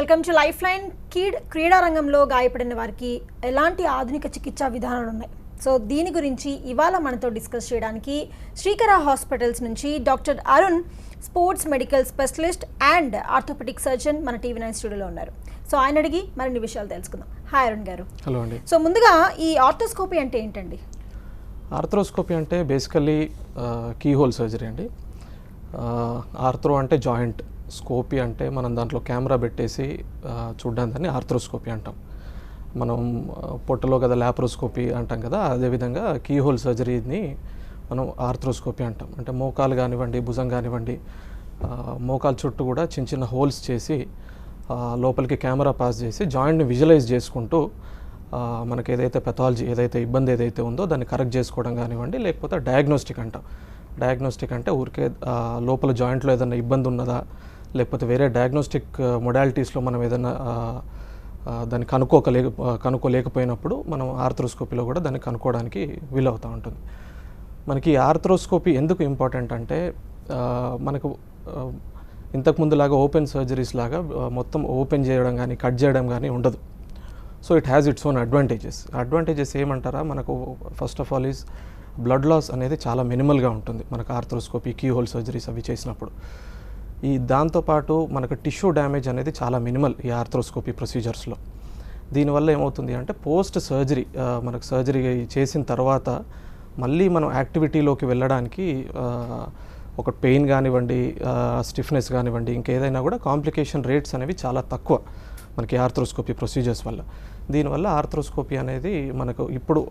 Welcome to life line. క్రీడా రంగంలో గాయపడిన వారికి ఎలాంటి ఆధునిక చికిత్సా విధానాలు ఉన్నాయి? సో దీని గురించి ఇవాళ మనతో డిస్కస్ చేయడానికి శ్రీకర హాస్పిటల్స్ నుంచి doctor Arun, sports medical specialist and orthopedic surgeon మన టీవీ9 స్టూడియోలో ఉన్నారు. సో ఆయన అడిగి మరిన్ని విషయాలు తెలుసుకుందాం. హాయ్ అరుణ్ గారు. హలో అండి. సో ముందుగా ఈ ఆర్థోస్కోపీ అంటే ఏంటండి? ఆర్థ్రోస్కోపీ అంటే బేసికల్లీ కీ హోల్ సర్జరీ అండి. ఆర్థ్రో అంటే జాయింట్, స్కోపీ అంటే మనం దాంట్లో కెమెరా పెట్టేసి చూడడాన్ని ఆర్థ్రోస్కోపీ అంటాం. మనం పొట్టలో కదా ల్యాప్రోస్కోపీ అంటాం కదా, అదేవిధంగా కీ హోల్ సర్జరీని మనం ఆర్థ్రోస్కోపీ అంటాం. అంటే మోకాలు కానివ్వండి, భుజం కానివ్వండి, మోకాల చుట్టూ కూడా చిన్న చిన్న హోల్స్ చేసి లోపలికి కెమెరా పాస్ చేసి జాయింట్ని విజువలైజ్ చేసుకుంటూ మనకి ఏదైతే పెథాలజీ, ఏదైతే ఇబ్బంది ఏదైతే ఉందో దాన్ని కరెక్ట్ చేసుకోవడం కానివ్వండి, లేకపోతే డయాగ్నోస్టిక్ అంటాం. డయాగ్నోస్టిక్ అంటే ఊరికే లోపల జాయింట్లో ఏదైనా ఇబ్బంది ఉన్నదా, లేకపోతే వేరే డయాగ్నోస్టిక్ మొడాలిటీస్లో మనం ఏదైనా దాన్ని కనుక్కోలేకపోయినప్పుడు మనం ఆర్థ్రోస్కోపీలో కూడా దాన్ని కనుక్కోవడానికి వీలవుతూ ఉంటుంది. మనకి ఆర్థ్రోస్కోపీ ఎందుకు ఇంపార్టెంట్ అంటే మనకు ఇంతకుముందులాగా ఓపెన్ సర్జరీస్ లాగా మొత్తం ఓపెన్ చేయడం కానీ కట్ చేయడం కానీ ఉండదు. So it has its own advantages ఏమంటారా, మనకు first of all is blood loss అనేది చాలా మినిమల్గా ఉంటుంది మనకు ఆర్థ్రోస్కోపీ, కీ హోల్ సర్జరీస్ అవి చేసినప్పుడు. దాంతోపాటు మనకు టిష్యూ డ్యామేజ్ అనేది చాలా మినిమల్ ఈ ఆర్థ్రోస్కోపీ ప్రొసీజర్స్లో. దీనివల్ల ఏమవుతుంది అంటే పోస్ట్ సర్జరీ, మనకు సర్జరీ చేసిన తర్వాత మళ్ళీ మనం యాక్టివిటీలోకి వెళ్ళడానికి ఒక పెయిన్ కానివ్వండి, స్టిఫ్నెస్ కానివ్వండి, ఇంకేదైనా కూడా కాంప్లికేషన్ రేట్స్ అనేవి చాలా తక్కువ మనకి ఆర్థ్రోస్కోపీ ప్రొసీజర్స్ వల్ల. దీనివల్ల ఆర్థ్రోస్కోపీ అనేది మనకు ఇప్పుడు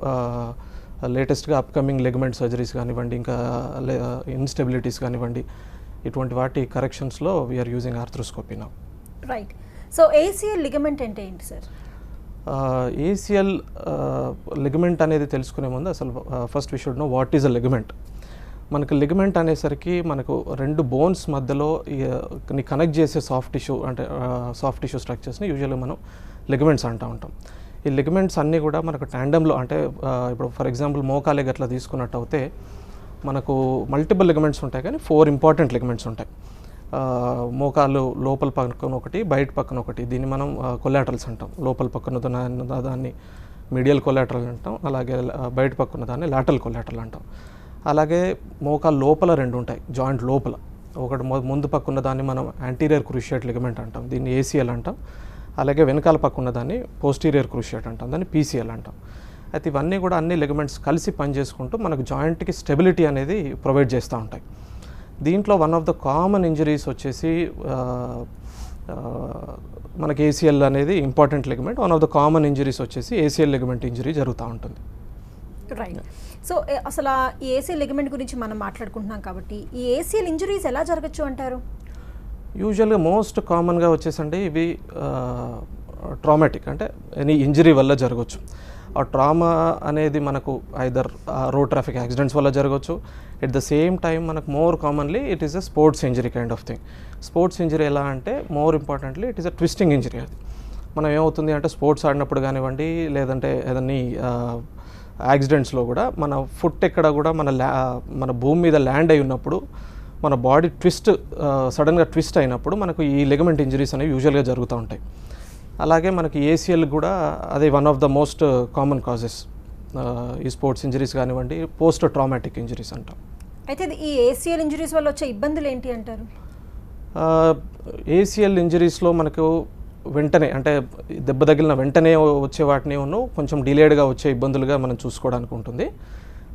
లేటెస్ట్గా అప్కమింగ్ లెగ్మెంట్ సర్జరీస్ కానివ్వండి, ఇంకా ఇన్స్టెబిలిటీస్ కానివ్వండి, ఇటువంటి వాటి కరెక్షన్స్లో we are using arthroscopy now. Right. So ACL ligament అంటే ఏంటి సార్? ఏసీఎల్ లిగమెంట్ అనేది తెలుసుకునే ముందు అసలు first we should know what is a ligament. మనకు లిగమెంట్ అనేసరికి మనకు రెండు బోన్స్ మధ్యలో కనెక్ట్ చేసే సాఫ్ట్ టిష్యూ స్ట్రక్చర్స్ని యూజువల్గా మనం లిగమెంట్స్ అంటూ ఉంటాం. ఈ లిగమెంట్స్ అన్నీ కూడా మనకు ట్యాండమ్లో, అంటే ఇప్పుడు ఫర్ ఎగ్జాంపుల్ మోకాలే గట్లా తీసుకున్నట్టు అయితే మనకు మల్టిపుల్ లిగమెంట్స్ ఉంటాయి, కానీ 4 ఇంపార్టెంట్ లిగమెంట్స్ ఉంటాయి. మోకాలు లోపల పక్కన ఒకటి, బయట పక్కన ఒకటి, దీన్ని మనం కొలాటరల్స్ అంటాం. లోపల పక్కన దాన్ని మీడియల్ కొలాటరల్ అంటాం, అలాగే బయట పక్కన దాన్ని లాటరల్ కొలాటరల్ అంటాం. అలాగే మోకాలు లోపల 2 ఉంటాయి జాయింట్ లోపల. ఒకటి ముందు పక్కన దాన్ని మనం యాంటీరియర్ క్రూషియేట్ లిగమెంట్ అంటాం, దీన్ని ఏసీఎల్ అంటాం. అలాగే వెనకాల పక్కన దాన్ని పోస్టీరియర్ క్రూషియేట్ అంటాం, దాన్ని పీసీఎల్ అంటాం. అయితే ఇవన్నీ కూడా అన్ని లిగమెంట్స్ కలిసి పనిచేసుకుంటూ మనకు జాయింట్కి స్టెబిలిటీ అనేది ప్రొవైడ్ చేస్తూ ఉంటాయి. దీంట్లో one of the common injuries వచ్చేసి మనకి ఏసీఎల్ అనేది important ligament. One of the common injuries వచ్చేసి ఏసీఎల్ లిగమెంట్ ఇంజరీ జరుగుతూ ఉంటుంది. రైట్. సో అసలు ఈ ఏసీఎల్ లిగమెంట్ గురించి మనం మాట్లాడుకుంటున్నాం కాబట్టి ఈ ఏసీఎల్ ఇంజరీస్ ఎలా జరగచ్చు అంటారు? యూజువల్గా మోస్ట్ కామన్గా వచ్చేసండి ఇవి ట్రామాటిక్, అంటే ఎనీ ఇంజరీ వల్ల జరగవచ్చు. ఆ ట్రామా అనేది మనకు ఐదర్ రోడ్ ట్రాఫిక్ యాక్సిడెంట్స్ వల్ల జరగవచ్చు. ఎట్ ద సేమ్ టైం మనకు more commonly it is a sports injury kind of thing. Sports injury ఎలా అంటే more importantly it is a twisting injury. అది మనం ఏమవుతుంది అంటే స్పోర్ట్స్ ఆడినప్పుడు కానివ్వండి, లేదంటే ఏదన్నీ యాక్సిడెంట్స్లో కూడా మన ఫుట్ ఎక్కడ కూడా మన భూమి మీద ల్యాండ్ అయి ఉన్నప్పుడు మన బాడీ సడన్గా ట్విస్ట్ అయినప్పుడు మనకు ఈ లిగమెంట్ ఇంజరీస్ అనేవి యూజువల్గా జరుగుతూ ఉంటాయి. అలాగే మనకి ఏసీఎల్ కూడా అదే one of the most common causes ఈ స్పోర్ట్స్ ఇంజరీస్ కానివ్వండి, పోస్ట్ ట్రామాటిక్ ఇంజరీస్ అంటాం. అయితే ఈ ఏసీఎల్ ఇంజరీస్ వల్ల వచ్చే ఇబ్బందులు ఏంటి అంటారు? ఏసీఎల్ ఇంజరీస్లో మనకు వెంటనే, అంటే దెబ్బ తగిలిన వెంటనే వచ్చే వాటిని కొంచెం డిలేడ్గా వచ్చే ఇబ్బందులుగా మనం చూసుకోవడానికి ఉంటుంది.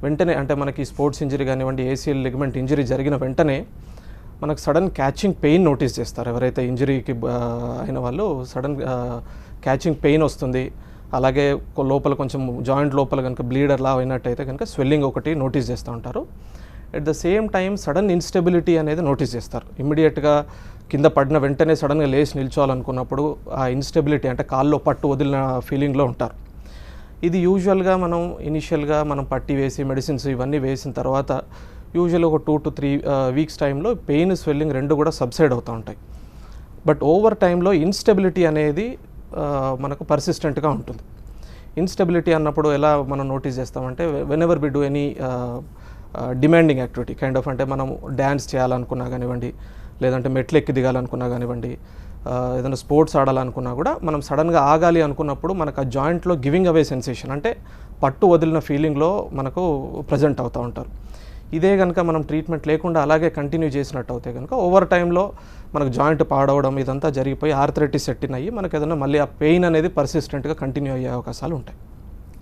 వెంటనే అంటే మనకి స్పోర్ట్స్ ఇంజరీ కానివ్వండి, ఏసీఎల్ లిగమెంట్ ఇంజరీ జరిగిన వెంటనే మనకు సడన్ క్యాచింగ్ పెయిన్ నోటీస్ చేస్తారు. ఎవరైతే ఇంజరీకి అయిన వాళ్ళు సడన్ క్యాచింగ్ పెయిన్ వస్తుంది. అలాగే లోపల కొంచెం జాయింట్ లోపల కనుక బ్లీడర్లా అయినట్టయితే కనుక స్వెల్లింగ్ ఒకటి నోటీస్ చేస్తూ ఉంటారు. At the same time sudden instability అనేది నోటీస్ చేస్తారు. ఇమ్మీడియట్గా కింద పడిన వెంటనే సడన్గా లేచి నిల్చోవాలనుకున్నప్పుడు ఆ ఇన్స్టెబిలిటీ, అంటే కాల్లో పట్టు వదిలిన ఫీలింగ్లో ఉంటారు. ఇది యూజువల్గా మనం ఇనిషియల్గా మనం పట్టి వేసి మెడిసిన్స్ ఇవన్నీ వేసిన తర్వాత యూజువల్గా ఒక 2 to 3 వీక్స్ టైంలో పెయిన్, స్వెల్లింగ్ రెండు కూడా సబ్సైడ్ అవుతూ ఉంటాయి. బట్ ఓవర్ టైంలో ఇన్స్టెబిలిటీ అనేది మనకు పర్సిస్టెంట్గా ఉంటుంది. ఇన్స్టెబిలిటీ అన్నప్పుడు ఎలా మనం నోటీస్ చేస్తామంటే whenever we do any demanding activity kind of, అంటే మనం డ్యాన్స్ చేయాలనుకున్నా కానివ్వండి, లేదంటే మెట్లు ఎక్కి దిగాలనుకున్నా కానివ్వండి, ఏదైనా స్పోర్ట్స్ ఆడాలనుకున్నా కూడా మనం సడన్గా ఆగాలి అనుకున్నప్పుడు మనకు ఆ జాయింట్లో గివింగ్ అవే సెన్సేషన్ అంటే పట్టు వదిలిన ఫీలింగ్లో మనకు ప్రజెంట్ అవుతూ ఉంటారు. ఇదే కనుక మనం ట్రీట్మెంట్ లేకుండా అలాగే కంటిన్యూ చేసినట్టు అయితే కనుక ఓవర్ టైంలో మనకు జాయింట్ పాడవడం ఇదంతా జరిగిపోయి ఆర్థరైటిస్ సెట్టిన్ అయ్యి మనకు ఏదైనా మళ్ళీ ఆ పెయిన్ అనేది పర్సిస్టెంట్గా కంటిన్యూ అయ్యే అవకాశాలు ఉంటాయి.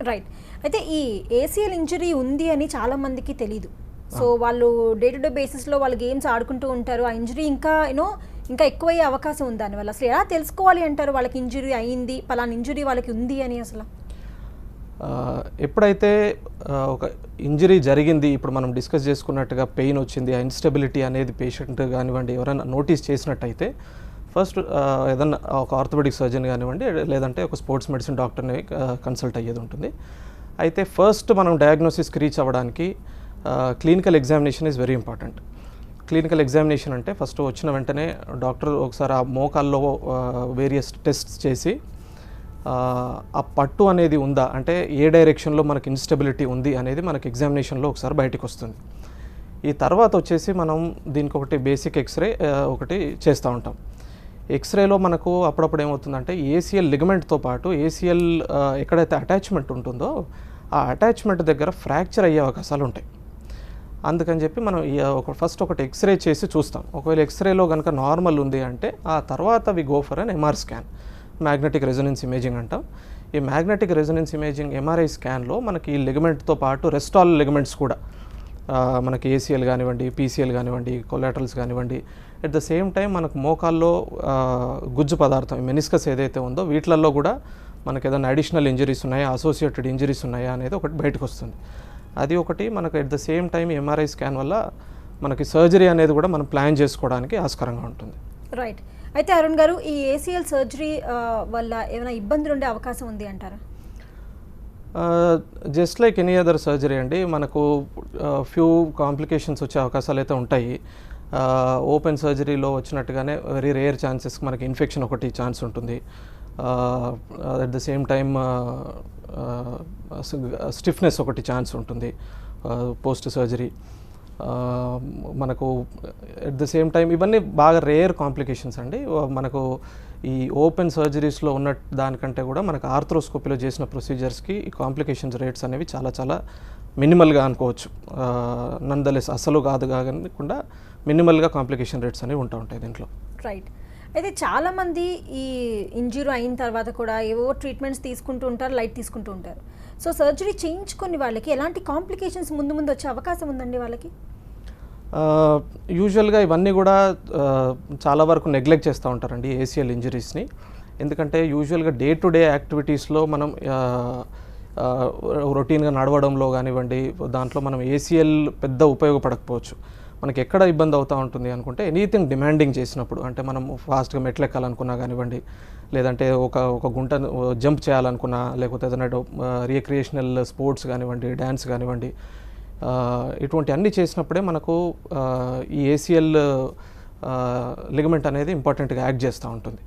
రైట్. అయితే ఈ ఏసీఎల్ ఇంజరీ ఉంది అని చాలామందికి తెలీదు. సో వాళ్ళు డే టు డే బేసిస్లో వాళ్ళు గేమ్స్ ఆడుకుంటూ ఉంటారు. ఆ ఇంజరీ ఇంకా ఎక్కువయ్యే అవకాశం ఉంది దానివల్ల. అసలు ఎలా తెలుసుకోవాలి అంటారు వాళ్ళకి ఇంజరీ అయ్యింది, పలానా ఇంజరీ వాళ్ళకి ఉంది అని? అసలు ఎప్పుడైతే ఒక ఇంజరీ జరిగింది, ఇప్పుడు మనం డిస్కస్ చేసుకున్నట్టుగా పెయిన్ వచ్చింది, ఆ ఇన్స్టెబిలిటీ అనేది పేషెంట్ కానివ్వండి ఎవరైనా నోటీస్ చేసినట్టయితే ఫస్ట్ ఏదన్నా ఒక ఆర్థోపెడిక్ సర్జన్ కానివ్వండి లేదంటే ఒక స్పోర్ట్స్ మెడిసిన్ డాక్టర్ని కన్సల్ట్ అయ్యేది ఉంటుంది. అయితే ఫస్ట్ మనం డయాగ్నోసిస్కి రీచ్ అవ్వడానికి clinical examination is very important. Clinical examination అంటే ఫస్ట్ వచ్చిన వెంటనే డాక్టర్ ఒకసారి ఆ మోకాల్లో వేరియస్ టెస్ట్స్ చేసి ఆ పట్టు అనేది ఉందా అంటే ఏ డైరెక్షన్లో మనకి ఇన్స్టెబిలిటీ ఉంది అనేది మనకి ఎగ్జామినేషన్లో ఒకసారి బయటకు వస్తుంది. ఈ తర్వాత వచ్చేసి మనం దీనికి ఒకటి బేసిక్ ఎక్స్రే ఒకటి చేస్తూ ఉంటాం. ఎక్స్రేలో మనకు అప్పుడప్పుడు ఏమవుతుందంటే ఏసీఎల్ లిగమెంట్తో పాటు ఏసీఎల్ ఎక్కడైతే అటాచ్మెంట్ ఉంటుందో ఆ అటాచ్మెంట్ దగ్గర ఫ్రాక్చర్ అయ్యే అవకాశాలు ఉంటాయి. అందుకని చెప్పి మనం ఫస్ట్ ఒకటి ఎక్స్రే చేసి చూస్తాం. ఒకవేళ ఎక్స్రేలో కనుక నార్మల్ ఉంది అంటే ఆ తర్వాత we go for an MR scan, magnetic resonance imaging అంటాం. ఈ మ్యాగ్నెటిక్ రెజొనెన్స్ ఇమేజింగ్ ఎంఆర్ఐ స్కాన్లో మనకి ఈ లిగమెంట్తో పాటు రెస్ట్ ఆల్ లిగమెంట్స్ కూడా మనకి ఏసీఎల్ కానివ్వండి, పీసీఎల్ కానివ్వండి, కొలాటరల్స్ కానివ్వండి, ఎట్ ద సేమ్ టైం మనకు మోకాల్లో గుజ్జు పదార్థం మెనిస్కస్ ఏదైతే ఉందో వీటిలలో కూడా మనకి ఏదైనా అడిషనల్ ఇంజరీస్ ఉన్నాయా, అసోసియేటెడ్ ఇంజరీస్ ఉన్నాయా అనేది ఒకటి బయటకు వస్తుంది. అది ఒకటి మనకు at the same time MRI scan వల్ల మనకి సర్జరీ అనేది కూడా మనం ప్లాన్ చేసుకోవడానికి ఆస్కారంగా ఉంటుంది. రైట్. అయితే అరుణ్ గారు, ఈ ఏసీఎల్ సర్జరీ వల్ల ఏమైనా ఇబ్బందులు ఉండే అవకాశం ఉంది అంటారా? Just like any other surgery అండి, మనకు ఫ్యూ కాంప్లికేషన్స్ వచ్చే అవకాశాలు అయితే ఉంటాయి. ఓపెన్ సర్జరీలో వచ్చినట్టుగానే వెరీ రేర్ ఛాన్సెస్ మనకి ఇన్ఫెక్షన్ ఒకటి ఛాన్స్ ఉంటుంది. At the same time stiffness ఒకటి ఛాన్స్ ఉంటుంది పోస్ట్ సర్జరీ. మనకు ఎట్ ద సేమ్ టైం ఇవన్నీ బాగా రేర్ కాంప్లికేషన్స్ అండి. మనకు ఈ ఓపెన్ సర్జరీస్లో ఉన్న దానికంటే కూడా మనకు ఆర్థ్రోస్కోపీలో చేసిన ప్రొసీజర్స్కి ఈ కాంప్లికేషన్స్ రేట్స్ అనేవి చాలా చాలా మినిమల్గా అనుకోవచ్చు. నందలెస్ అసలు కాదు కాకుండా మినిమల్గా కాంప్లికేషన్ రేట్స్ అనేవి ఉంటాయి దీంట్లో. రైట్. అయితే చాలామంది ఈ ఇంజరీ అయిన తర్వాత కూడా ఏవో ట్రీట్మెంట్స్ తీసుకుంటూ ఉంటారు, లైట్ తీసుకుంటూ ఉంటారు. సో సర్జరీ చేయించుకుని వాళ్ళకి ఎలాంటి కాంప్లికేషన్స్ ముందు వచ్చే అవకాశం ఉందండి వాళ్ళకి? యూజువల్గా ఇవన్నీ కూడా చాలా వరకు నెగ్లెక్ట్ చేస్తూ ఉంటారండి ఏసీఎల్ ఇంజరీస్ని. ఎందుకంటే యూజువల్గా డే టు డే యాక్టివిటీస్లో మనం రొటీన్గా నడవడంలో కానివ్వండి దాంట్లో మనం ఏసీఎల్ పెద్ద ఉపయోగపడకపోవచ్చు. మనకి ఎక్కడ ఇబ్బంది అవుతూ ఉంటుంది అనుకుంటే ఎనీథింగ్ డిమాండింగ్ చేసినప్పుడు, అంటే మనం ఫాస్ట్గా మెట్లు ఎక్కాలనుకున్నా కానివ్వండి, లేదంటే ఒక గుంట జంప్ చేయాలనుకున్నా, లేకపోతే ఏదైనా రిక్రియేషనల్ స్పోర్ట్స్ కానివ్వండి, డ్యాన్స్ కానివ్వండి, ఇటువంటి అన్నీ చేసినప్పుడే మనకు ఈ ఏసీఎల్ లిగమెంట్ అనేది ఇంపార్టెంట్గా యాక్ట్ చేస్తూ ఉంటుంది.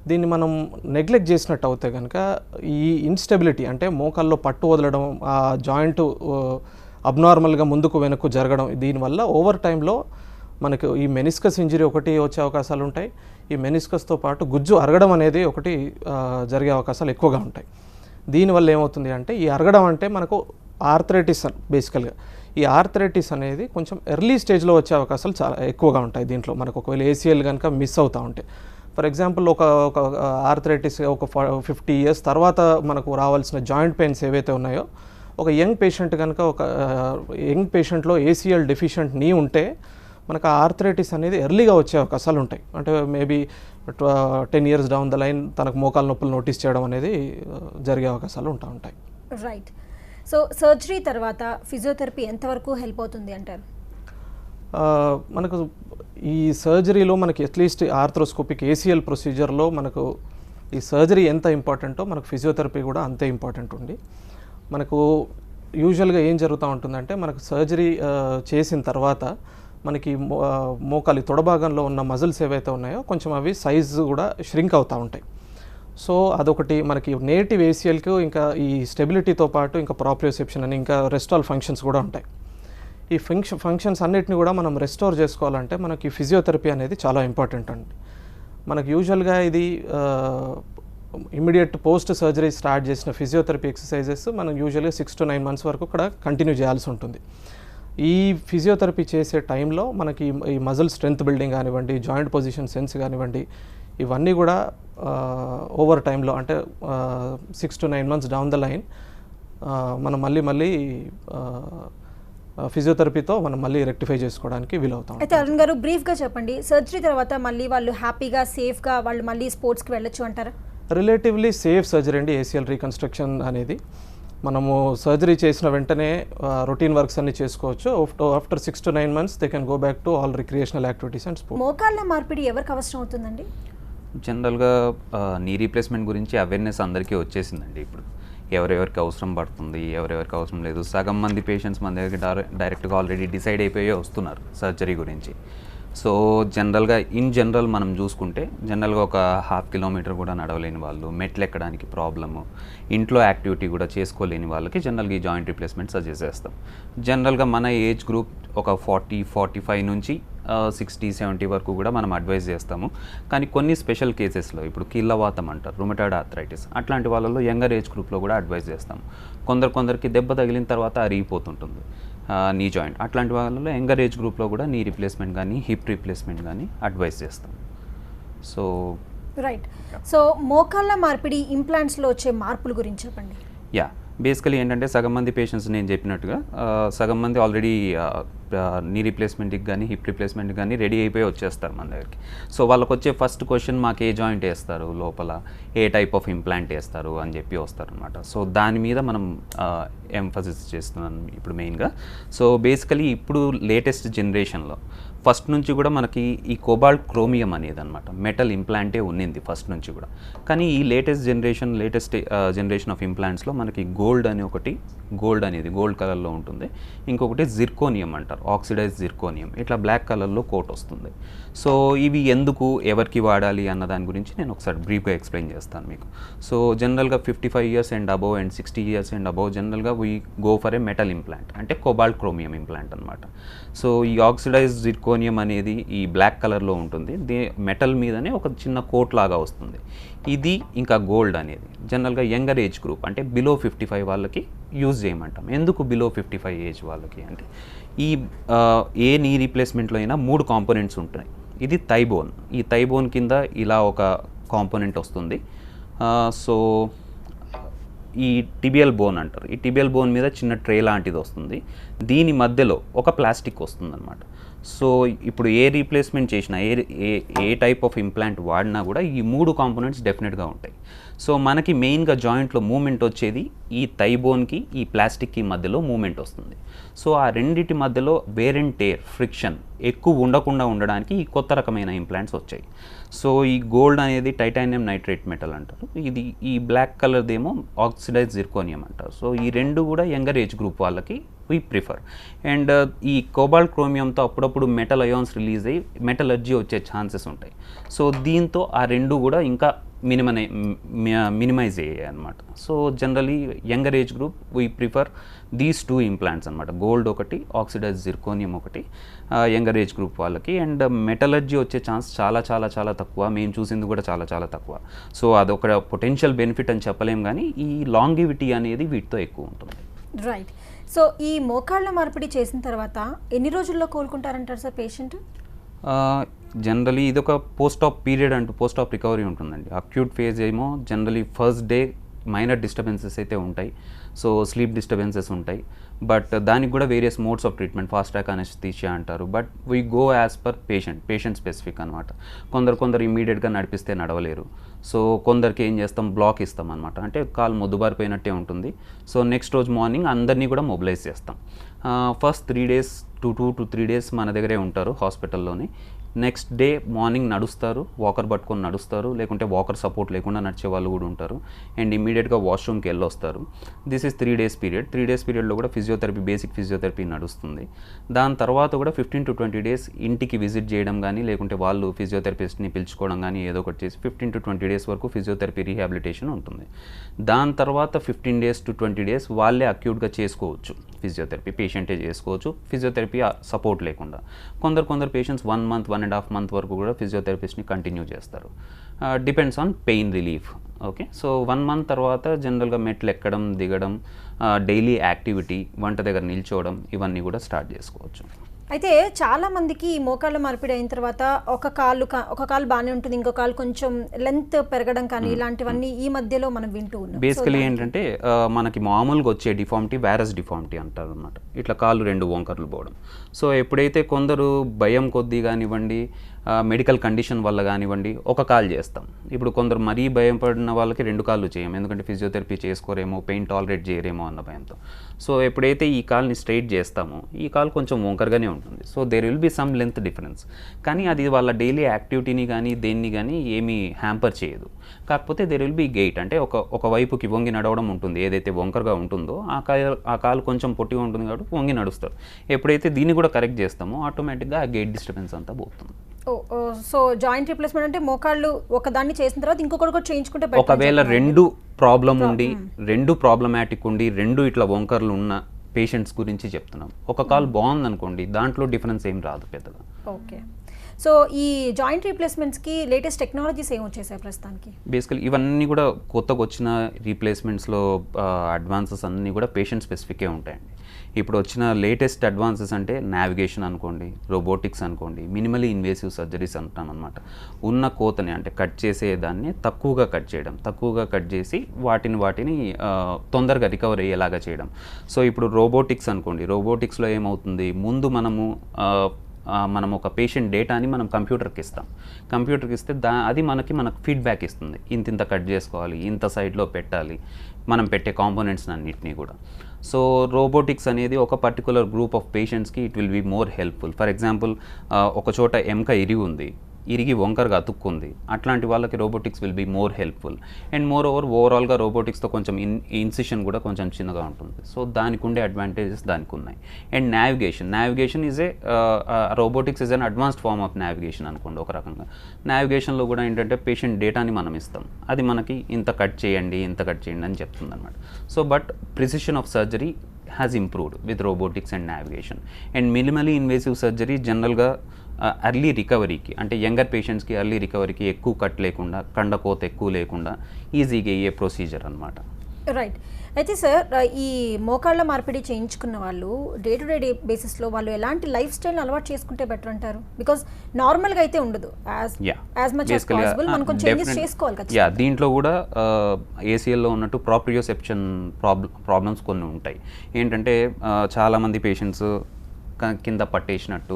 దీన్ని మనం నెగ్లెక్ట్ చేసినట్టు అవుతే కనుక ఈ ఇన్స్టెబిలిటీ అంటే మోకాల్లో పట్టు వదలడం, ఆ జాయింట్ అబ్నార్మల్గా ముందుకు వెనక్కు జరగడం, దీనివల్ల ఓవర్ టైంలో మనకు ఈ మెనిస్కస్ ఇంజరీ ఒకటి వచ్చే అవకాశాలు ఉంటాయి. ఈ మెనిస్కస్తో పాటు గుజ్జు అరగడం అనేది ఒకటి జరిగే అవకాశాలు ఎక్కువగా ఉంటాయి. దీనివల్ల ఏమవుతుంది అంటే ఈ అరగడం అంటే మనకు ఆర్థరైటిస్ బేసికల్గా ఈ ఆర్థరైటిస్ అనేది కొంచెం ఎర్లీ స్టేజ్లో వచ్చే అవకాశాలు చాలా ఎక్కువగా ఉంటాయి. దీంట్లో మనకు ఒకవేళ ఏసీఎల్ కనుక మిస్ అవుతూ ఉంటే, ఫర్ ఎగ్జాంపుల్ ఒక ఆర్థరైటిస్ ఒక 50 years తర్వాత మనకు రావాల్సిన జాయింట్ పెయిన్స్ ఏవైతే ఉన్నాయో ఒక యంగ్ పేషెంట్ కనుక ఒక యంగ్ పేషెంట్లో ఏసీఎల్ డెఫిషియెంట్ నీ ఉంటే మనకు ఆ ఆర్థరైటిస్ అనేది ఎర్లీగా వచ్చే అవకాశాలు ఉంటాయి. అంటే maybe 10 years down the line తనకు మోకాలు నొప్పులు నోటీస్ చేయడం అనేది జరిగే అవకాశాలు ఉంటాయి. రైట్. సో సర్జరీ తర్వాత ఫిజియోథెరపీ ఎంతవరకు హెల్ప్ అవుతుంది అంటారు? మనకు ఈ సర్జరీలో మనకి అట్లీస్ట్ ఆర్థ్రోస్కోపిక్ ఏసీఎల్ ప్రొసీజర్లో మనకు ఈ సర్జరీ ఎంత ఇంపార్టెంటో మనకు ఫిజియోథెరపీ కూడా అంతే ఇంపార్టెంట్ ఉంది. మనకు యూజువల్గా ఏం జరుగుతూ ఉంటుందంటే మనకు సర్జరీ చేసిన తర్వాత మనకి మోకాలి తొడభాగంలో ఉన్న మజిల్స్ ఏవైతే ఉన్నాయో కొంచెం అవి సైజు కూడా షింక్ అవుతూ ఉంటాయి. సో అదొకటి మనకి నేటివ్ ఏసీఎల్కి ఇంకా ఈ స్టెబిలిటీతో పాటు ఇంకా ప్రాప్రియోసెప్షన్ అని ఇంకా రెస్టాల్ ఫంక్షన్స్ కూడా ఉంటాయి. ఈ ఫంక్షన్స్ అన్నిటిని కూడా మనం రెస్టోర్ చేసుకోవాలంటే మనకి ఫిజియోథెరపీ అనేది చాలా ఇంపార్టెంట్ అండి. మనకు యూజువల్గా ఇది ఇమీడియట్ పోస్ట్ సర్జరీ స్టార్ట్ చేసిన ఫిజియోథెరపీ ఎక్సర్సైజెస్ మనం యూజువల్గా 6 to 9 months వరకు కూడా కంటిన్యూ చేయాల్సి ఉంటుంది. ఈ ఫిజియోథెరపీ చేసే టైంలో మనకి ఈ మజిల్ స్ట్రెంత్ బిల్డింగ్ కానివ్వండి, జాయింట్ పొజిషన్ సెన్స్ కానివ్వండి, ఇవన్నీ కూడా ఓవర్ టైంలో అంటే 6 to 9 months down the line మనం మళ్ళీ ఫిజియోథెరపీతో మనం మళ్ళీ రెక్టిఫై చేసుకోవడానికి వీలవుతాం. అయితే అరుణ్ గారు బ్రీఫ్గా చెప్పండి, సర్జరీ తర్వాత మళ్ళీ వాళ్ళు హ్యాపీగా సేఫ్గా వాళ్ళు మళ్ళీ స్పోర్ట్స్కి వెళ్ళొచ్చు అంటారా? రిలేటివ్లీ సేఫ్ సర్జరీ అండి ఏసీఎల్ రీకన్స్ట్రక్షన్ అనేది. మనము సర్జరీ చేసిన వెంటనే రొటీన్ వర్క్స్ అన్ని చేసుకోవచ్చు. After 6 to 9 months they can go back to all recreational activities and sports. మోకాళ్ళ మార్పిడి ఎవరికి అవసరం అవుతుందండి? జనరల్గా నీ రీప్లేస్మెంట్ గురించి అవేర్నెస్ అందరికీ వచ్చేసిందండి. ఇప్పుడు ఎవరెవరికి అవసరం పడుతుంది, ఎవరెవరికి అవసరం లేదు. సగం మంది పేషెంట్స్ మన దగ్గర డైరెక్ట్గా ఆల్రెడీ డిసైడ్ అయిపోయి వస్తున్నారు సర్జరీ గురించి. సో ఇన్ జనరల్ మనం చూసుకుంటే జనరల్గా ఒక 1/2 kilometer కూడా నడవలేని వాళ్ళు, మెట్లు ఎక్కడానికి ప్రాబ్లము, ఇంట్లో యాక్టివిటీ కూడా చేసుకోలేని వాళ్ళకి జనరల్గా ఈ జాయింట్ రీప్లేస్మెంట్ సజెస్ట్ చేస్తాం. జనరల్గా మన ఏజ్ గ్రూప్ ఒక 40-45 నుంచి 60-70 వరకు కూడా మనం అడ్వైజ్ చేస్తాము. కానీ కొన్ని స్పెషల్ కేసెస్లో ఇప్పుడు కీళ్ళవాతం అంటారు, రుమటాయిడ్ ఆర్థరైటిస్, అట్లాంటి వాళ్ళలో యంగర్ ఏజ్ గ్రూప్లో కూడా అడ్వైజ్ చేస్తాము. కొందరికి దెబ్బ తగిలిన తర్వాత అరిగిపోతుంటుంది నీ జాయింట్, అట్లాంటి వాళ్ళలో యంగర్ ఏజ్ గ్రూప్లో కూడా నీ రీప్లేస్మెంట్ కానీ హిప్ రీప్లేస్మెంట్ కానీ అడ్వైజ్ చేస్తాం. So right. సో మోకాళ్ళ మార్పిడి ఇంప్లాంట్స్లో వచ్చే మార్పుల గురించి చెప్పండి. బేసికలీ ఏంటంటే సగం మంది పేషెంట్స్ నేను చెప్పినట్టుగా సగం మంది ఆల్రెడీ నీ రీప్లేస్మెంట్కి కానీ హిప్ రీప్లేస్మెంట్కి కానీ రెడీ అయిపోయి వచ్చేస్తారు మన దగ్గరికి. సో వాళ్ళకి వచ్చే ఫస్ట్ క్వశ్చన్ మాకు ఏ జాయింట్ వేస్తారు, లోపల ఏ టైప్ ఆఫ్ ఇంప్లాంట్ వేస్తారు అని చెప్పి వస్తారనమాట. సో దాని మీద మనం ఎంఫసిస్ చేస్తున్నాం ఇప్పుడు మెయిన్గా. సో బేసికలీ ఇప్పుడు లేటెస్ట్ జనరేషన్లో ఫస్ట్ నుంచి కూడా మనకి ఈ కోబాల్ట్ క్రోమియం అనేది అనమాట మెటల్ ఇంప్లాంటే ఉన్నింది ఫస్ట్ నుంచి కూడా. కానీ ఈ లేటెస్ట్ జనరేషన్ ఆఫ్ ఇంప్లాంట్స్లో మనకి గోల్డ్ అనేది గోల్డ్ కలర్లో ఉంటుంది. ఇంకొకటి జిర్కోనియం అంటారు, ఆక్సిడైజ్ జిర్కోనియం, ఇట్లా బ్లాక్ కలర్లో కోట్ వస్తుంది. సో ఇవి ఎందుకు ఎవరికి వాడాలి అన్న దాని గురించి నేను ఒకసారి బ్రీఫ్గా ఎక్స్ప్లెయిన్ చేస్తాను మీకు. సో జనరల్గా 55 years and above and 60 years and above జనరల్గా we go for a metal implant, అంటే కోబాల్ట్ క్రోమియం ఇంప్లాంట్ అనమాట. సో ఈ ఆక్సిడైజ్ జిర్కోనియం అనేది ఈ బ్లాక్ కలర్లో ఉంటుంది, మెటల్ మీదనే ఒక చిన్న కోట్ లాగా వస్తుంది. ఇది ఇంకా గోల్డ్ అనేది జనరల్గా యంగర్ ఏజ్ గ్రూప్ అంటే బిలో 55 వాళ్ళకి యూజ్ చేయమంటాం. ఎందుకు బిలో 55 ఏజ్ వాళ్ళకి అంటే ఏ నీ రీప్లేస్మెంట్లో అయినా 3 కాంపోనెంట్స్ ఉంటాయి. ఇది థైబోన్, ఈ థైబోన్ కింద ఇలా ఒక కాంపోనెంట్ వస్తుంది. సో ఈ టిబియల్ బోన్ అంటారు, ఈ టిబియల్ బోన్ మీద చిన్న ట్రే లాంటిది వస్తుంది, దీని మధ్యలో ఒక ప్లాస్టిక్ వస్తుంది అనమాట. సో ఇప్పుడు ఏ రీప్లేస్మెంట్ చేసినా ఏ టైప్ ఆఫ్ ఇంప్లాంట్ వాడినా కూడా ఈ 3 కాంపోనెంట్స్ డెఫినెట్గా ఉంటాయి. సో మనకి మెయిన్గా జాయింట్లో మూమెంట్ వచ్చేది ఈ థైబోన్కి ఈ ప్లాస్టిక్కి మధ్యలో మూమెంట్ వస్తుంది. సో ఆ రెండింటి మధ్యలో వేర్ అండ్ టేర్ ఫ్రిక్షన్ ఎక్కువ ఉండకుండా ఉండడానికి ఈ కొత్త రకమైన ఇంప్లాంట్స్ వచ్చాయి. సో ఈ గోల్డ్ అనేది టైటానియం నైట్రేట్ మెటల్ అంటారు, ఇది ఈ బ్లాక్ కలర్దేమో ఆక్సిడైజ్ జిర్కోనియం అంటారు. సో ఈ రెండు కూడా యంగర్ ఏజ్ గ్రూప్ వాళ్ళకి వీ ప్రిఫర్. అండ్ ఈ కోబాల్ట్ క్రోమియంతో అప్పుడప్పుడు మెటల్ అయాన్స్ రిలీజ్ అయ్యి మెటలర్జీ వచ్చే ఛాన్సెస్ ఉంటాయి. సో దీంతో ఆ రెండు కూడా ఇంకా మినిమైజ్ అయ్యాయి అనమాట. So generally younger age group we prefer these 2 implants అనమాట, గోల్డ్ ఒకటి, ఆక్సిడైజ్ జిర్కోనియం ఒకటి యంగర్ ఏజ్ గ్రూప్ వాళ్ళకి. అండ్ మెటలర్జీ వచ్చే ఛాన్స్ చాలా చాలా చాలా తక్కువ, మేము చూసింది కూడా చాలా చాలా తక్కువ. సో అదొక పొటెన్షియల్ బెనిఫిట్ అని చెప్పలేం, కానీ ఈ లాంగివిటీ అనేది వీటితో ఎక్కువ ఉంటుంది. రైట్. సో ఈ మోకాళ్ళ మార్పిడి చేసిన తర్వాత ఎన్ని రోజుల్లో కోలుకుంటారంటారు సార్ పేషెంట్? జనరలీ ఇది ఒక పోస్ట్ ఆఫ్ పీరియడ్ అంటూ పోస్ట్ ఆఫ్ రికవరీ ఉంటుందండి. అక్యూట్ ఫేజ్ ఏమో generally first day minor disturbances అయితే ఉంటాయి, సో స్లీప్ డిస్టర్బెన్సెస్ ఉంటాయి. బట్ దానికి కూడా various modes of treatment, fast track anesthesia అంటారు. But we go as per patient specific అనమాట. కొందరు ఇమీడియట్గా నడిపిస్తే నడవలేరు, సో కొందరికి ఏం చేస్తాం, బ్లాక్ ఇస్తాం అనమాట, అంటే కాలు మొద్దుబారిపోయినట్టే ఉంటుంది. సో నెక్స్ట్ రోజు మార్నింగ్ అందరినీ కూడా మొబిలైజ్ చేస్తాం. ఫస్ట్ 3 days 2 to 3 days మన దగ్గరే ఉంటారు హాస్పిటల్లోని. నెక్స్ట్ డే మార్నింగ్ నడుస్తారు, వాకర్ పట్టుకొని నడుస్తారు, లేకుంటే వాకర్ సపోర్ట్ లేకుండా నడిచే వాళ్ళు కూడా ఉంటారు. అండ్ ఇమీడియట్గా వాష్రూమ్కి వెళ్ళొస్తారు. This is 3 days period. 3 days పీరియడ్లో కూడా ఫిజియోథెరపీ, బేసిక్ ఫిజియోథెరపీ నడుస్తుంది. దాని తర్వాత కూడా 15 to 20 days ఇంటికి విజిట్ చేయడం కానీ, లేకుంటే వాళ్ళు ఫిజియోథెరపిస్ట్ని పిలుచుకోవడం కానీ ఏదో ఒకటి చేసి 15 to 20 days వరకు ఫిజియోథెరపీ రీహాబిలిటేషన్ ఉంటుంది. దాని తర్వాత 15 days to 20 days వాళ్ళే అక్యూట్గా చేసుకోవచ్చు ఫిజియోథెరపీ, పేషెంటే చేసుకోవచ్చు ఫిజియోథెరపీ సపోర్ట్ లేకుండా. కొందరు పేషెంట్స్ 1 month 1.5 month వరకు కూడా ఫిజియోథెరపిస్ట్ని కంటిన్యూ చేస్తారు. Depends on pain relief. Okay, so 1 month తర్వాత జనరల్గా మెట్లు ఎక్కడం దిగడం, డైలీ యాక్టివిటీ, వంట దగ్గర నిల్చోవడం, ఇవన్నీ కూడా స్టార్ట్ చేసుకోవచ్చు. అయితే చాలా మందికి ఈ మోకాళ్ళ మార్పిడి అయిన తర్వాత ఒక కాలు బాగానే ఉంటుంది, ఇంకో కాలు కొంచెం లెంత్ పెరగడం కానీ ఇలాంటివన్నీ ఈ మధ్యలో మనం వింటూ ఉన్నాం. బేసికలీ ఏంటంటే మనకి మామూలుగా వచ్చే డిఫార్మిటీ వ్యారస్ డిఫార్మిటీ అంటారు అనమాట. ఇట్లా కాళ్ళు 2 వంకర్లు పోవడం. సో ఎప్పుడైతే కొందరు భయం కొద్దీ కానివ్వండి, మెడికల్ కండిషన్ వల్ల కానివ్వండి ఒక కాలు చేస్తాం. ఇప్పుడు కొందరు మరీ భయపడిన వాళ్ళకి 2 కాళ్ళు చేయం, ఎందుకంటే ఫిజియోథెరపీ చేసుకోరేమో, పెయిన్ టాలరేట్ చేయరేమో అన్న భయంతో. సో ఎప్పుడైతే ఈ కాల్ని స్ట్రైట్ చేస్తామో ఈ కాలు కొంచెం వంకరగానే ఉంటుంది. So there will be some length difference, కానీ అది వాళ్ళ డైలీ యాక్టివిటీని కానీ దేన్ని కానీ ఏమీ హ్యాంపర్ చేయదు. కాకపోతే దేర్ విల్ బి గెయిట్, అంటే ఒక వైపుకి వంగి నడవడం ఉంటుంది. ఏదైతే వంకరగా ఉంటుందో ఆ కాలు కొంచెం పొట్టిగా ఉంటుంది కాబట్టి వంగి నడుస్తారు. ఎప్పుడైతే దీన్ని కూడా కరెక్ట్ చేస్తామో ఆటోమేటిక్గా ఆ గెయిట్ డిస్టర్బెన్స్ అంతా పోతుంది. సో జాయింట్ రీప్లేస్మెంట్ అంటే మోకాళ్ళు ఒకదాన్ని చేసిన తర్వాత ఇంకొకటి కూడా చేయించుకుంటే ఒకవేళ 2 ప్రాబ్లం ఉండి 2 ప్రాబ్లమాటిక్ ఉండి 2 ఇట్లా వంకర్లు ఉన్న పేషెంట్స్ గురించి చెప్తున్నాం. ఒక కాల్ బాగుంది అనుకోండి, దాంట్లో డిఫరెన్స్ ఏం రాదు పెద్దగా. ఓకే, సో ఈ జాయింట్ రీప్లేస్మెంట్స్కి లేటెస్ట్ టెక్నాలజీస్ ఏం వచ్చేసాయి ప్రస్తుతానికి? బేసికలీ ఇవన్నీ కూడా కొత్తగా వచ్చిన రీప్లేస్మెంట్స్లో అడ్వాన్సెస్ అన్నీ కూడా పేషెంట్ స్పెసిఫికే ఉంటాయండి. ఇప్పుడు వచ్చిన లేటెస్ట్ అడ్వాన్సెస్ అంటే నావిగేషన్ అనుకోండి, రోబోటిక్స్ అనుకోండి, మినిమలీ ఇన్వేసివ్ సర్జరీస్ అంటాం అనమాట. ఉన్న కోతని అంటే కట్ చేసేదాన్ని తక్కువగా కట్ చేసి వాటిని తొందరగా రికవర్ అయ్యేలాగా చేయడం. సో ఇప్పుడు రోబోటిక్స్ అనుకోండి, రోబోటిక్స్లో ఏమవుతుంది, ముందు మనం ఒక పేషెంట్ డేటాని మనం కంప్యూటర్కి ఇస్తే అది మనకు ఫీడ్బ్యాక్ ఇస్తుంది. ఇంత కట్ చేసుకోవాలి, ఇంత సైడ్లో పెట్టాలి, మనం పెట్టే కాంపోనెంట్స్ అన్నింటినీ కూడా. సో రోబోటిక్స్ అనేది ఒక పర్టికులర్ గ్రూప్ ఆఫ్ పేషెంట్స్కి it will be more helpful. For example ఒక చోట ఎముక ఇరిగి వంకరగా అతుక్కుంది, అట్లాంటి వాళ్ళకి robotics will be more helpful. And ఓవరాల్గా రోబోటిక్స్తో కొంచెం ఇన్సిషన్ కూడా కొంచెం చిన్నగా ఉంటుంది. సో దానికి ఉండే అడ్వాంటేజెస్ దానికి ఉన్నాయి. And navigation is robotics is an advanced form of navigation అనుకోండి. ఒక రకంగా నావిగేషన్లో కూడా ఏంటంటే పేషెంట్ డేటాని మనం ఇస్తాం, అది మనకి ఇంత కట్ చేయండి అని చెప్తుంది అనమాట. So but precision of surgery has improved with robotics and navigation. And minimally invasive surgery జనరల్గా ఎర్లీ రికవరీకి, అంటే యంగర్ పేషెంట్స్కి ఎర్లీ రికవరీకి ఎక్కువ కట్ లేకుండా, కండకోత ఎక్కువ లేకుండా ఈజీగా అయ్యే ప్రొసీజర్ అనమాట. రైట్. అయితే సార్, ఈ మోకాళ్ళ మార్పిడి చేయించుకున్న వాళ్ళు డే టు డే బేసిస్లో వాళ్ళు ఎలాంటి లైఫ్ స్టైల్ అలవాటు చేసుకుంటే బెటర్ అంటారు? బికాస్ నార్మల్గా అయితే ఉండదు, యాజ్ మచ్ యాజ్ పాసిబుల్ మనం కొంచెం చేంజెస్ చేసుకోవాలి కదా. దీంట్లో కూడా ఏసీఎల్లో ఉన్నట్టు ప్రాప్రియోసెప్షన్ ప్రాబ్లమ్స్ కొన్ని ఉంటాయి. ఏంటంటే చాలామంది పేషెంట్స్ కింద పట్టేసినట్టు,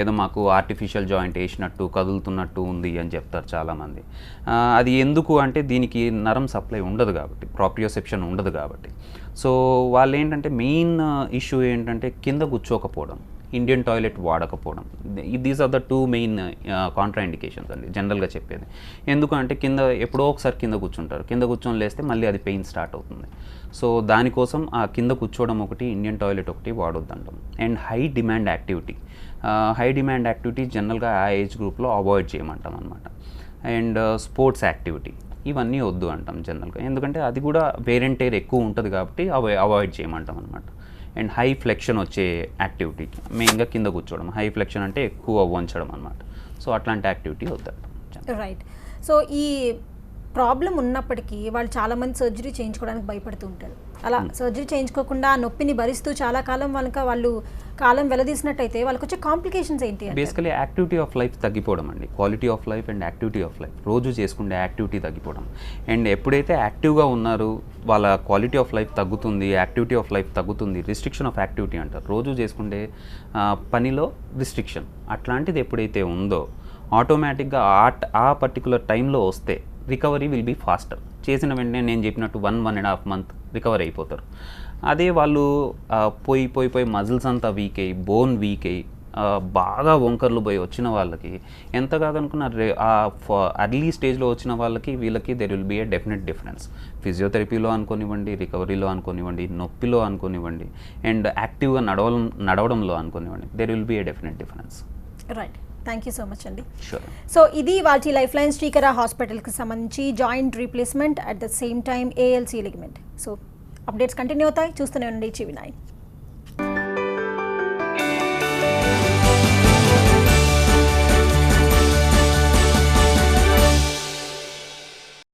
ఏదో మాకు ఆర్టిఫిషియల్ జాయింట్ వేసినట్టు కదులుతున్నట్టు ఉంది అని చెప్తారు చాలామంది. అది ఎందుకు అంటే దీనికి నరం సప్లై ఉండదు కాబట్టి, ప్రాప్రియోసెప్షన్ ఉండదు కాబట్టి. సో వాళ్ళు ఏంటంటే మెయిన్ ఇష్యూ ఏంటంటే కింద కూర్చోకపోవడం, ఇండియన్ టాయిలెట్ వాడకపోవడం. These are the 2 main contraindications అండి జనరల్గా చెప్పేది. ఎందుకంటే ఎప్పుడో ఒకసారి కింద కూర్చొని లేస్తే మళ్ళీ అది పెయిన్ స్టార్ట్ అవుతుంది. సో దానికోసం ఆ కింద కూర్చోవడం ఒకటి, ఇండియన్ టాయిలెట్ ఒకటి వాడొద్దంటాం. అండ్ హై డిమాండ్ యాక్టివిటీ జనరల్గా ఆ ఏజ్ గ్రూప్లో అవాయిడ్ చేయమంటాం అనమాట. అండ్ స్పోర్ట్స్ యాక్టివిటీ ఇవన్నీ వద్దు అంటాం జనరల్గా, ఎందుకంటే అది కూడా వేర్ అండ్ టేర్ ఎక్కువ ఉంటుంది కాబట్టి అవాయిడ్ చేయమంటాం అనమాట. అండ్ హై ఫ్లెక్షన్ వచ్చే యాక్టివిటీకి మెయిన్గా కింద కూర్చోవడం, హై ఫ్లెక్షన్ అంటే ఎక్కువ వంచడం అనమాట. సో అట్లాంటి యాక్టివిటీ వద్దంటాం. రైట్. సో ఈ ప్రాబ్లం ఉన్నప్పటికీ వాళ్ళు చాలామంది సర్జరీ చేయించుకోవడానికి భయపడుతూ ఉంటారు. అలా సర్జరీ చేయించుకోకుండా నొప్పిని భరిస్తూ చాలా కాలం వాళ్ళు కాలం వెలదీసినట్టయితే వాళ్ళకి వచ్చే కాంప్లికేషన్స్ ఏంటి? బేసికలీ యాక్టివిటీ ఆఫ్ లైఫ్ తగ్గిపోవడం అండి. Quality of life and activity of life, రోజు చేసుకునే యాక్టివిటీ తగ్గిపోవడం. అండ్ ఎప్పుడైతే యాక్టివ్గా ఉన్నారో వాళ్ళ క్వాలిటీ ఆఫ్ లైఫ్ తగ్గుతుంది, యాక్టివిటీ ఆఫ్ లైఫ్ తగ్గుతుంది. రిస్ట్రిక్షన్ ఆఫ్ యాక్టివిటీ అంటారు, రోజు చేసుకుంటే పనిలో రిస్ట్రిక్షన్. అట్లాంటిది ఎప్పుడైతే ఉందో ఆటోమేటిక్గా ఆ పర్టికులర్ టైంలో వస్తే రికవరీ విల్ బీ ఫాస్టర్. చేసిన వెంటనే నేను చెప్పినట్టు 1.5 month రికవర్ అయిపోతారు. అదే వాళ్ళు పోయి మజిల్స్ అంతా వీక్ అయ్యి, బోన్ వీక్ అయ్యి, బాగా వంకర్లు పోయి వచ్చిన వాళ్ళకి ఎంత కాదనుకున్న అర్లీ స్టేజ్లో వచ్చిన వాళ్ళకి వీళ్ళకి there will be a definite difference. ఫిజియోథెరపీలో అనుకోనివ్వండి, రికవరీలో అనుకోనివ్వండి, నొప్పిలో అనుకోనివ్వండి, అండ్ యాక్టివ్గా నడవడంలో అనుకోనివ్వండి, there will be a definite difference. Right. Thank you so much అండి. షూర్. సో ఇది వాటి లైఫ్ లైన్ శ్రీకర హాస్పిటల్కి సంబంధించి joint replacement at the same time ALC ligament. So updates continue అవుతాయి, చూస్తూనే ఉండండి TV9.